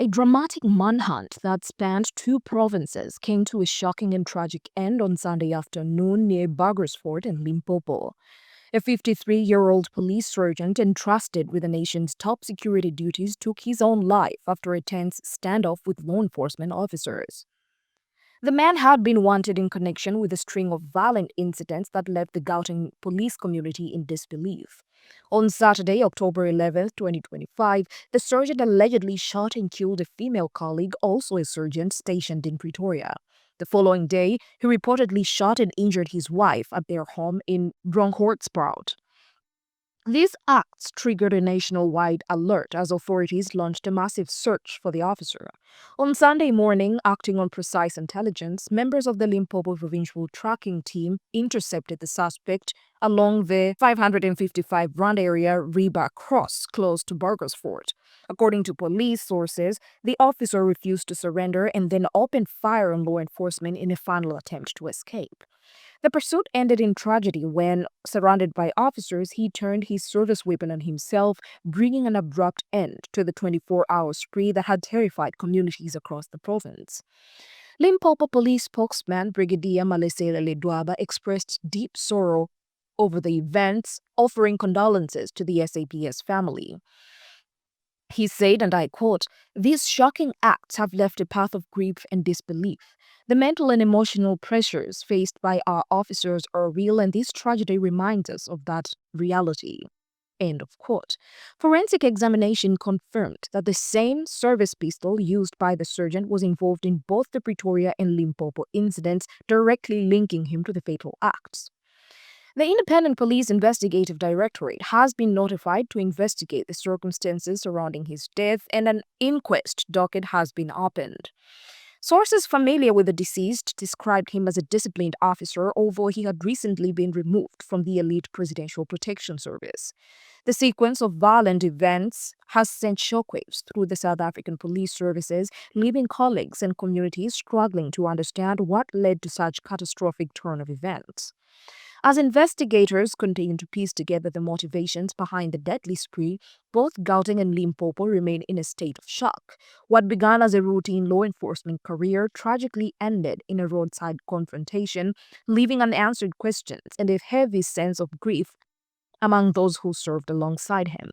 A dramatic manhunt that spanned two provinces came to a shocking and tragic end on Sunday afternoon near Burgersford in Limpopo. A 53-year-old police sergeant entrusted with the nation's top security duties took his own life after a tense standoff with law enforcement officers. The man had been wanted in connection with a string of violent incidents that left the Gauteng police community in disbelief. On Saturday, October 11, 2025, the sergeant allegedly shot and killed a female colleague, also a sergeant stationed in Pretoria. The following day, he reportedly shot and injured his wife at their home in Bronkhortspruit. These acts triggered a nationwide alert as authorities launched a massive search for the officer. On Sunday morning, acting on precise intelligence, members of the Limpopo Provincial Tracking Team intercepted the suspect along the 555 Rand area Reba Cross, close to Burgersford. According to police sources, the officer refused to surrender and then opened fire on law enforcement in a final attempt to escape. The pursuit ended in tragedy when, surrounded by officers, he turned his service weapon on himself, bringing an abrupt end to the 24-hour spree that had terrified communities across the province. Limpopo police spokesman Brigadier Malesela Ledwaba expressed deep sorrow over the events, offering condolences to the SAPS family. He said, and I quote, "These shocking acts have left a path of grief and disbelief. The mental and emotional pressures faced by our officers are real, and this tragedy reminds us of that reality." End of quote. Forensic examination confirmed that the same service pistol used by the sergeant was involved in both the Pretoria and Limpopo incidents, directly linking him to the fatal acts. The Independent Police Investigative Directorate has been notified to investigate the circumstances surrounding his death, and an inquest docket has been opened. Sources familiar with the deceased described him as a disciplined officer, although he had recently been removed from the elite Presidential Protection Service. The sequence of violent events has sent shockwaves through the South African police services, leaving colleagues and communities struggling to understand what led to such catastrophic turn of events. As investigators continue to piece together the motivations behind the deadly spree, both Gauteng and Limpopo remain in a state of shock. What began as a routine law enforcement career tragically ended in a roadside confrontation, leaving unanswered questions and a heavy sense of grief among those who served alongside him.